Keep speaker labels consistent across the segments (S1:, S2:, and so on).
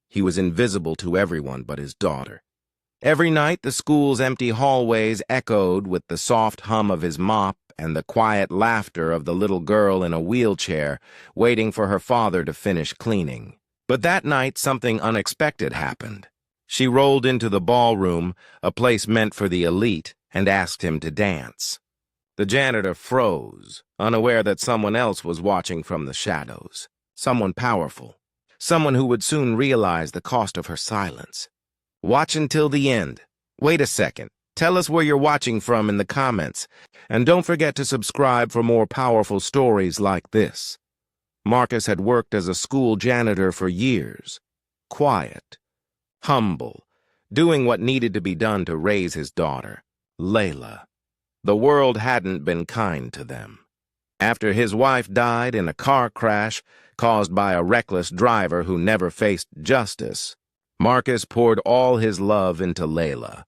S1: He was invisible to everyone but his daughter. Every night, the school's empty hallways echoed with the soft hum of his mop and the quiet laughter of the little girl in a wheelchair, waiting for her father to finish cleaning. But that night, something unexpected happened. She rolled into the ballroom, a place meant for the elite, and asked him to dance. The janitor froze, unaware that someone else was watching from the shadows. Someone powerful. Someone who would soon realize the cost of her silence. Watch until the end. Wait a second. Tell us where you're watching from in the comments. And don't forget to subscribe for more powerful stories like this. Marcus had worked as a school janitor for years. Quiet. Humble. Doing what needed to be done to raise his daughter, Layla. The world hadn't been kind to them. After his wife died in a car crash caused by a reckless driver who never faced justice, Marcus poured all his love into Layla.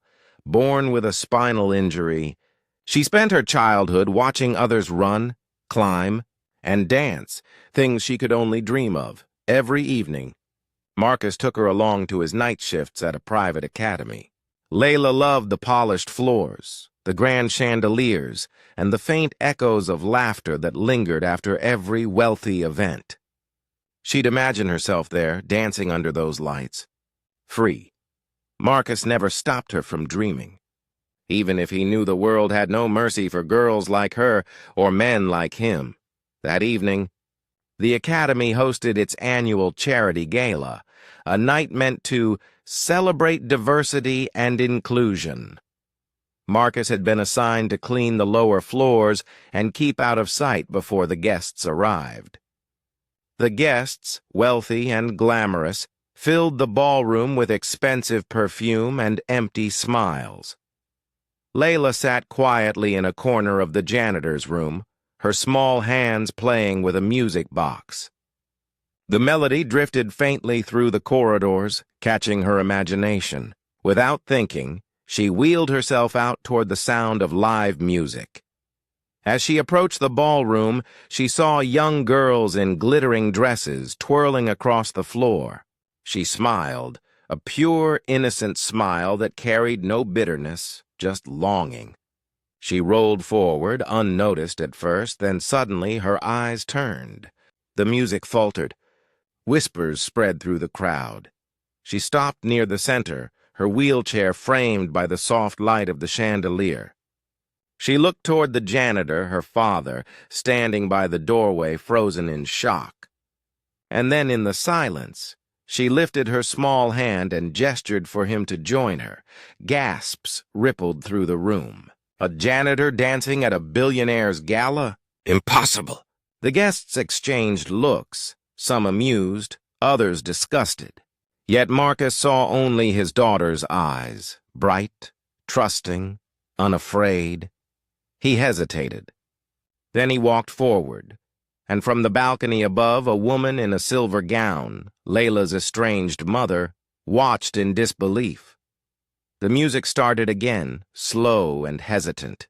S1: Born with a spinal injury, she spent her childhood watching others run, climb, and dance, things she could only dream of, every evening. Marcus took her along to his night shifts at a private academy. Layla loved the polished floors, the grand chandeliers, and the faint echoes of laughter that lingered after every wealthy event. She'd imagine herself there, dancing under those lights. Free. Marcus never stopped her from dreaming. Even if he knew the world had no mercy for girls like her or men like him. That evening, the Academy hosted its annual charity gala, a night meant to celebrate diversity and inclusion. Marcus had been assigned to clean the lower floors and keep out of sight before the guests arrived. The guests, wealthy and glamorous, filled the ballroom with expensive perfume and empty smiles. Layla sat quietly in a corner of the janitor's room, her small hands playing with a music box. The melody drifted faintly through the corridors, catching her imagination. Without thinking, she wheeled herself out toward the sound of live music. As she approached the ballroom, she saw young girls in glittering dresses twirling across the floor. She smiled, a pure, innocent smile that carried no bitterness, just longing. She rolled forward, unnoticed at first, then suddenly her eyes turned. The music faltered. Whispers spread through the crowd. She stopped near the center, her wheelchair framed by the soft light of the chandelier. She looked toward the janitor, her father, standing by the doorway, frozen in shock. And then in the silence, she lifted her small hand and gestured for him to join her. Gasps rippled through the room. A janitor dancing at a billionaire's gala? Impossible! The guests exchanged looks, some amused, others disgusted. Yet Marcus saw only his daughter's eyes, bright, trusting, unafraid. He hesitated. Then he walked forward, and from the balcony above, a woman in a silver gown, Layla's estranged mother, watched in disbelief. The music started again, slow and hesitant.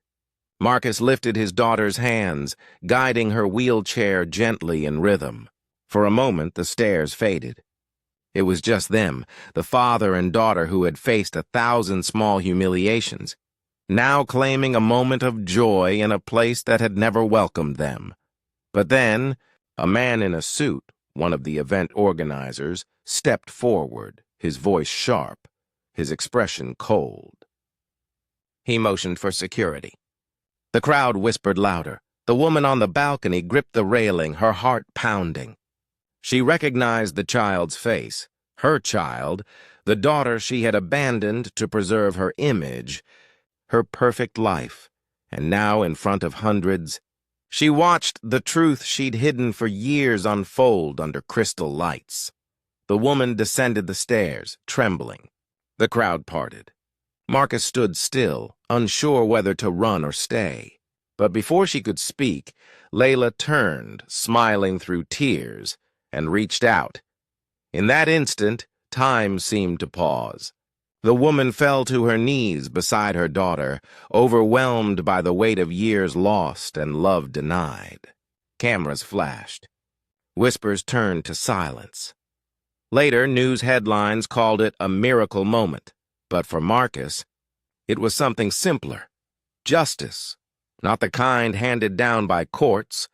S1: Marcus lifted his daughter's hands, guiding her wheelchair gently in rhythm. For a moment, the stares faded. It was just them, the father and daughter who had faced 1,000 small humiliations, now claiming a moment of joy in a place that had never welcomed them. But then, a man in a suit, one of the event organizers, stepped forward, his voice sharp, his expression cold. He motioned for security. The crowd whispered louder. The woman on the balcony gripped the railing, her heart pounding. She recognized the child's face, her child, the daughter she had abandoned to preserve her image, her perfect life, and now in front of hundreds, she watched the truth she'd hidden for years unfold under crystal lights. The woman descended the stairs, trembling. The crowd parted. Marcus stood still, unsure whether to run or stay. But before she could speak, Layla turned, smiling through tears, and reached out. In that instant, time seemed to pause. The woman fell to her knees beside her daughter, overwhelmed by the weight of years lost and love denied. Cameras flashed. Whispers turned to silence. Later, news headlines called it a miracle moment. But for Marcus, it was something simpler. Justice. Not the kind handed down by courts,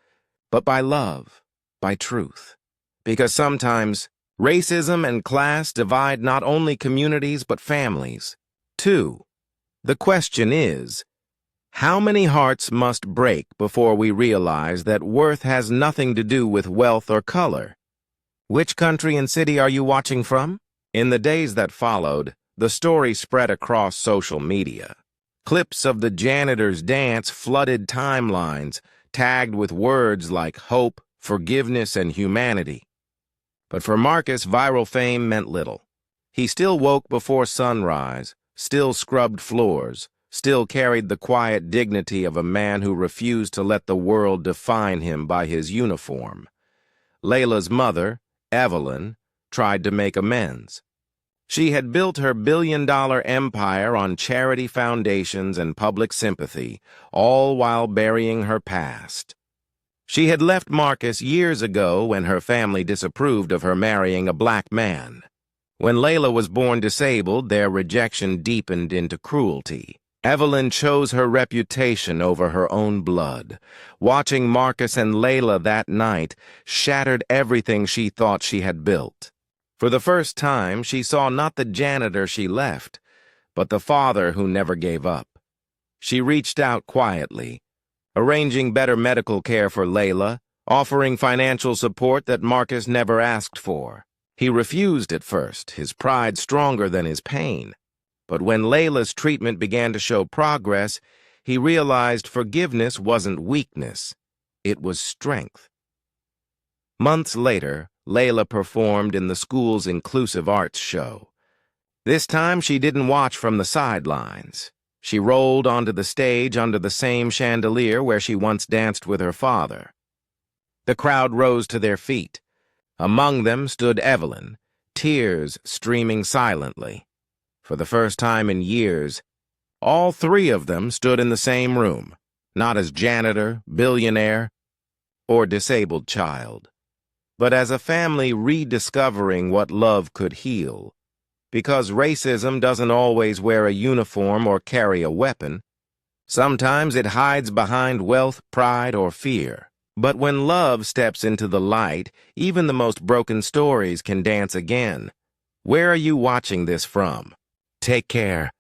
S1: but by love, by truth. Because sometimes racism and class divide not only communities but families. 2. The question is, how many hearts must break before we realize that worth has nothing to do with wealth or color? Which country and city are you watching from? In the days that followed, the story spread across social media. Clips of the janitor's dance flooded timelines, tagged with words like hope, forgiveness, and humanity. But for Marcus, viral fame meant little. He still woke before sunrise, still scrubbed floors, still carried the quiet dignity of a man who refused to let the world define him by his uniform. Layla's mother, Evelyn, tried to make amends. She had built her billion-dollar empire on charity foundations and public sympathy, all while burying her past. She had left Marcus years ago when her family disapproved of her marrying a black man. When Layla was born disabled, their rejection deepened into cruelty. Evelyn chose her reputation over her own blood. Watching Marcus and Layla that night shattered everything she thought she had built. For the first time, she saw not the janitor she left, but the father who never gave up. She reached out quietly, arranging better medical care for Layla, offering financial support that Marcus never asked for. He refused at first, his pride stronger than his pain. But when Layla's treatment began to show progress, he realized forgiveness wasn't weakness, it was strength. Months later, Layla performed in the school's inclusive arts show. This time, she didn't watch from the sidelines. She rolled onto the stage under the same chandelier where she once danced with her father. The crowd rose to their feet. Among them stood Evelyn, tears streaming silently. For the first time in years, all three of them stood in the same room, not as janitor, billionaire, or disabled child, but as a family rediscovering what love could heal. Because racism doesn't always wear a uniform or carry a weapon. Sometimes it hides behind wealth, pride, or fear. But when love steps into the light, even the most broken stories can dance again. Where are you watching this from? Take care.